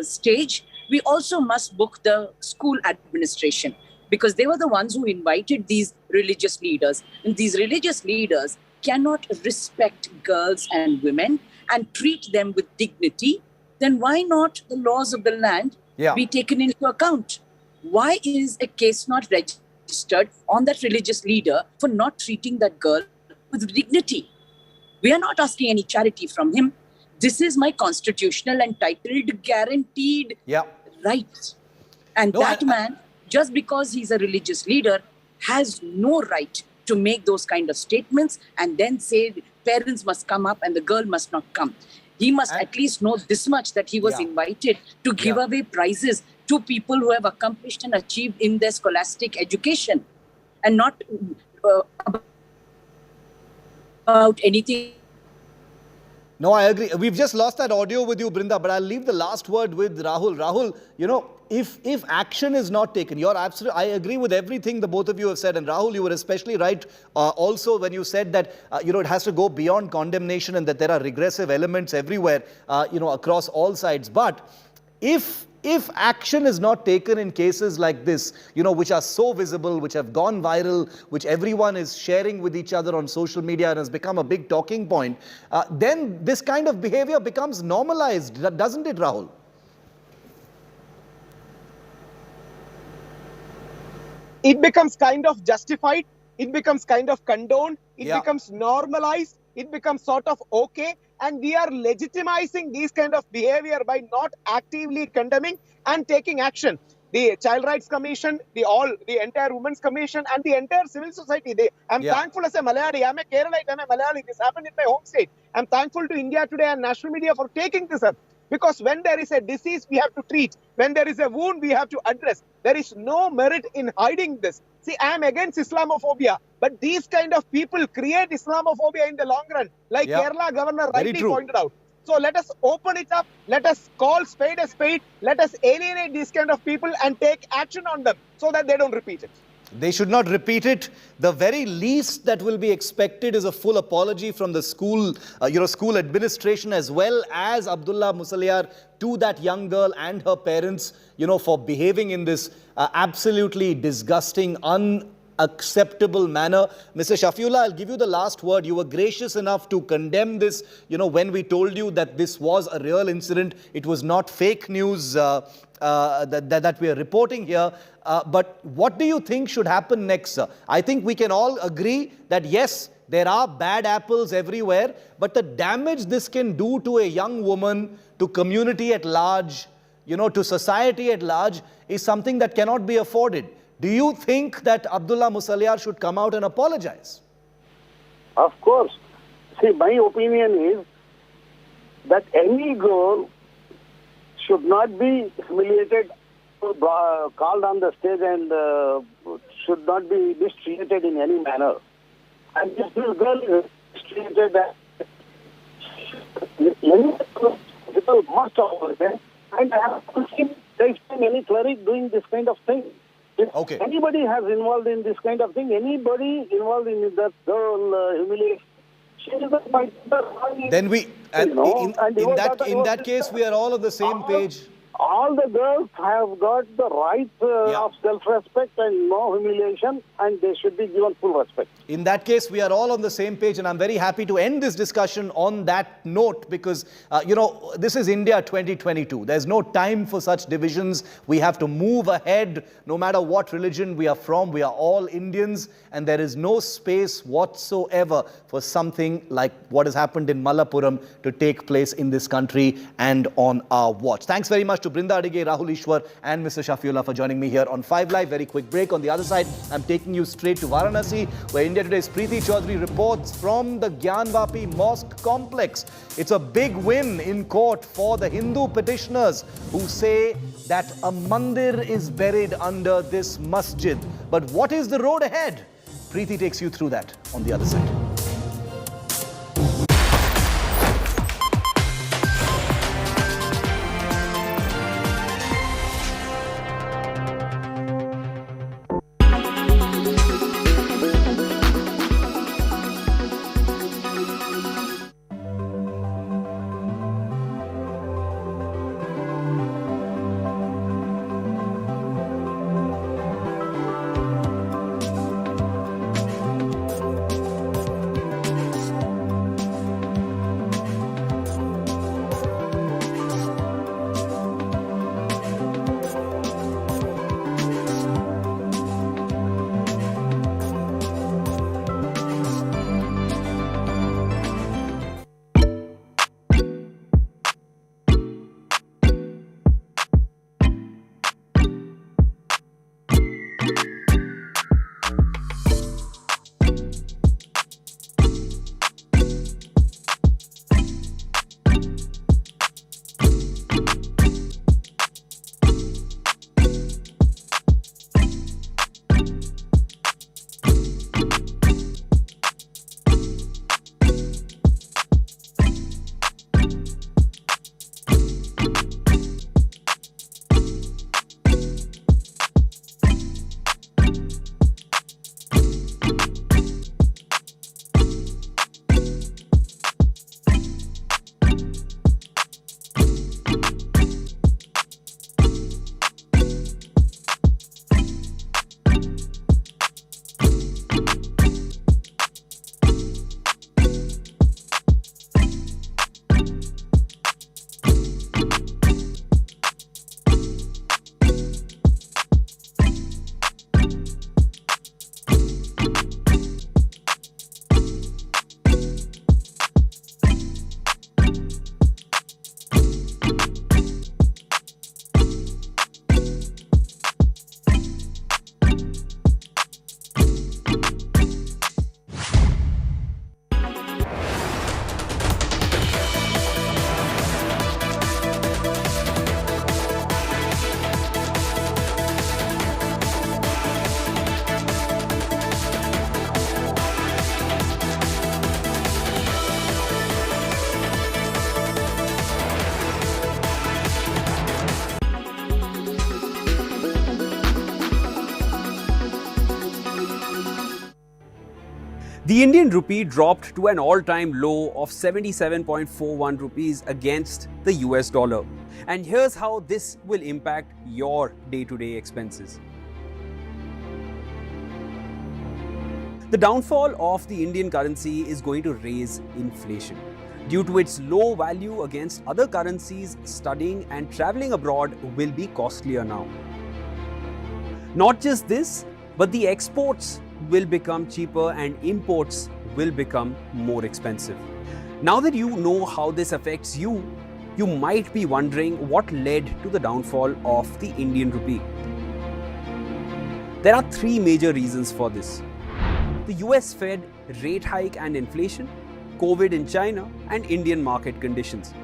stage. We also must book the school administration, because they were the ones who invited these religious leaders. And these religious leaders cannot respect girls and women and treat them with dignity. Then why not the laws of the land be taken into account? Why is a case not registered on that religious leader for not treating that girl with dignity? We are not asking any charity from him. This is my constitutional entitled, guaranteed right. And man, just because he's a religious leader, has no right to make those kind of statements and then say parents must come up and the girl must not come. He must at least know this much, that he was invited to give away prizes to people who have accomplished and achieved in their scholastic education, and not about anything. No, I agree. We've just lost that audio with you, Brinda, but I'll leave the last word with Rahul. Rahul, if action is not taken, I agree with everything the both of you have said. And Rahul, you were especially right also when you said that, it has to go beyond condemnation and that there are regressive elements everywhere, across all sides. But if action is not taken in cases like this, which are so visible, which have gone viral, which everyone is sharing with each other on social media and has become a big talking point, then this kind of behavior becomes normalized, doesn't it, Rahul? It becomes kind of justified. It becomes kind of condoned. It becomes normalized. It becomes sort of okay. And we are legitimizing these kind of behavior by not actively condemning and taking action. The Child Rights Commission, the entire Women's Commission, and the entire civil society. I'm thankful as a Malayali. I'm a Keralite. I'm a Malayali. This happened in my home state. I'm thankful to India Today and national media for taking this up. Because when there is a disease, we have to treat. When there is a wound, we have to address. There is no merit in hiding this. See, I am against Islamophobia, but these kind of people create Islamophobia in the long run, like Kerala Governor rightly pointed out. So let us open it up. Let us call spade a spade. Let us alienate these kind of people and take action on them so that they don't repeat it. They should not repeat it. The very least that will be expected is a full apology from the school, school administration, as well as Abdullah Musaliar, to that young girl and her parents, for behaving in this absolutely disgusting, unacceptable manner. Mr. Shafiullah, I'll give you the last word. You were gracious enough to condemn this, when we told you that this was a real incident. It was not fake news that we are reporting here. But what do you think should happen next, sir? I think we can all agree that yes, there are bad apples everywhere, but the damage this can do to a young woman, to community at large, to society at large, is something that cannot be afforded. Do you think that Abdullah Musaliar should come out and apologize? Of course. See, my opinion is that any girl should not be humiliated, called on the stage and should not be mistreated in any manner. And this girl is mistreated. People must over there. And I haven't seen any cleric doing this kind of thing. If anybody has involved in this kind of thing, anybody involved in that girl humiliation, she is a fighter. Then we, and in that case, we are all on the same page. All the girls have got the right of self-respect and no humiliation, and they should be given full respect. In that case, we are all on the same page, and I'm very happy to end this discussion on that note because, this is India 2022. There's no time for such divisions. We have to move ahead no matter what religion we are from. We are all Indians, and there is no space whatsoever for something like what has happened in Malappuram to take place in this country and on our watch. Thanks very much to Brinda Adige, Rahul Ishwar and Mr. Shafiullah for joining me here on 5 Live. Very quick break. On the other side, I'm taking you straight to Varanasi, where India Today's Preeti Chaudhary reports from the Gyanvapi Mosque complex. It's a big win in court for the Hindu petitioners who say that a mandir is buried under this masjid. But what is the road ahead? Preeti takes you through that on the other side. The Indian rupee dropped to an all-time low of 77.41 rupees against the US dollar. And here's how this will impact your day-to-day expenses. The downfall of the Indian currency is going to raise inflation. Due to its low value against other currencies, studying and traveling abroad will be costlier now. Not just this, but the exports will become cheaper and imports will become more expensive. Now that you know how this affects you, you might be wondering what led to the downfall of the Indian rupee. There are three major reasons for this: the US Fed rate hike and inflation, COVID in China, and Indian market conditions.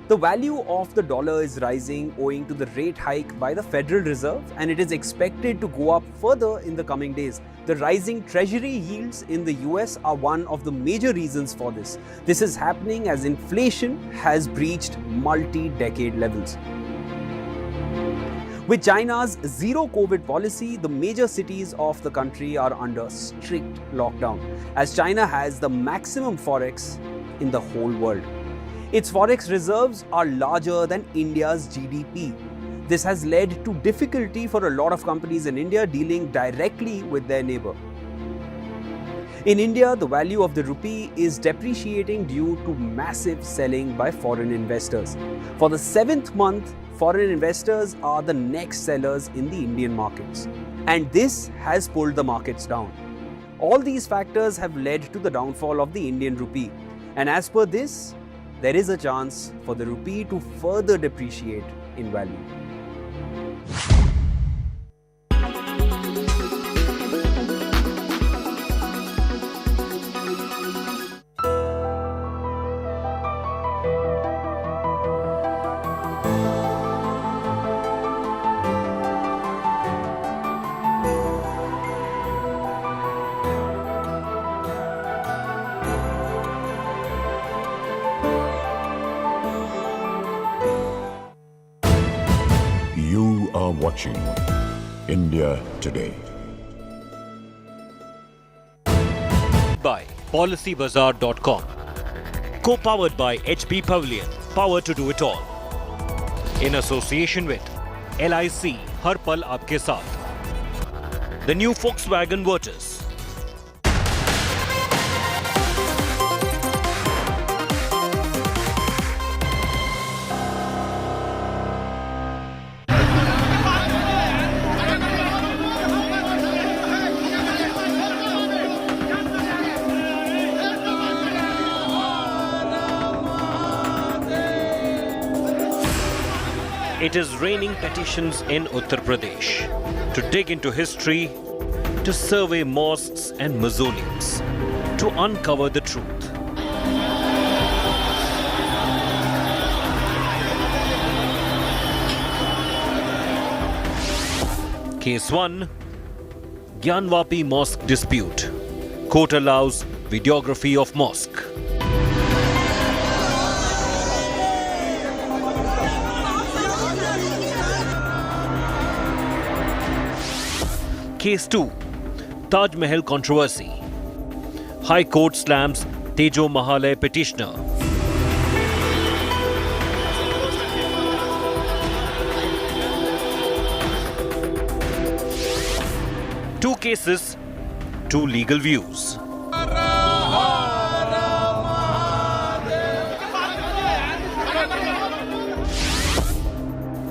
The value of the dollar is rising owing to the rate hike by the Federal Reserve, and it is expected to go up further in the coming days. The rising treasury yields in the US are one of the major reasons for this. This is happening as inflation has breached multi-decade levels. With China's zero COVID policy, the major cities of the country are under strict lockdown, as China has the maximum forex in the whole world. Its forex reserves are larger than India's GDP. This has led to difficulty for a lot of companies in India dealing directly with their neighbor. In India, the value of the rupee is depreciating due to massive selling by foreign investors. For the 7th month, foreign investors are the next sellers in the Indian markets, and this has pulled the markets down. All these factors have led to the downfall of the Indian rupee, and as per this, there is a chance for the rupee to further depreciate in value. You are watching India Today. By PolicyBazaar.com. Co-powered by HP Pavilion. Power to do it all. In association with LIC हर पल आपके साथ. The new Volkswagen Virtus. It is raining petitions in Uttar Pradesh to dig into history, to survey mosques and mausoleums, to uncover the truth. Case 1, Gyanvapi Mosque Dispute. Court allows videography of mosque. Case 2, Taj Mahal controversy. High Court slams Taj Mahal petitioner. Two cases, two legal views.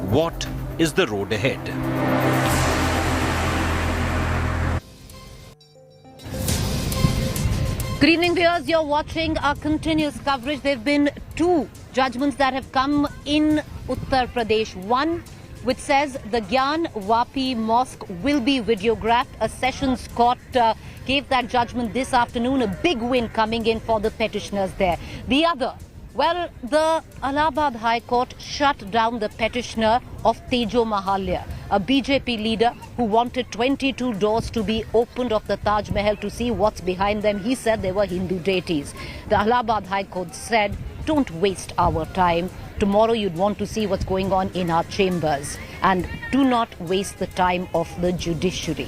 What is the road ahead? Good evening, viewers. You're watching our continuous coverage. There have been two judgments that have come in Uttar Pradesh. One which says the Gyanvapi Mosque will be videographed. A sessions court gave that judgment this afternoon. A big win coming in for the petitioners there. The other, well, the Allahabad High Court shut down the petitioner of Taj Mahal, a BJP leader who wanted 22 doors to be opened of the Taj Mahal to see what's behind them. He said they were Hindu deities. The Allahabad High Court said, don't waste our time. Tomorrow you'd want to see what's going on in our chambers. And do not waste the time of the judiciary.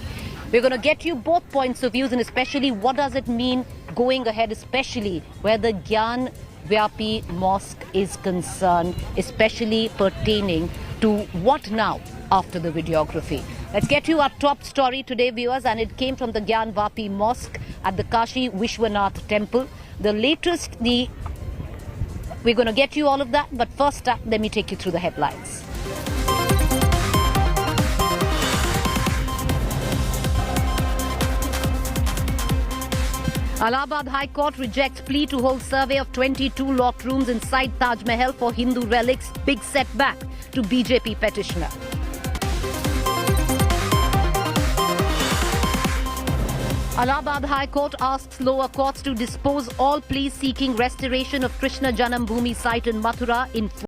We're going to get you both points of views, and especially what does it mean going ahead, especially where the Gyanvapi Mosque is concerned, especially pertaining to what now after the videography. Let's get you our top story today, viewers, and it came from the Gyanvapi Mosque at the Kashi Vishwanath Temple. The latest, we're going to get you all of that, but first up, let me take you through the headlines. Allahabad High Court rejects plea to hold survey of 22 locked rooms inside Taj Mahal for Hindu relics. Big setback to BJP petitioner. Allahabad High Court asks lower courts to dispose all pleas seeking restoration of Krishna Janambhoomi site in Mathura in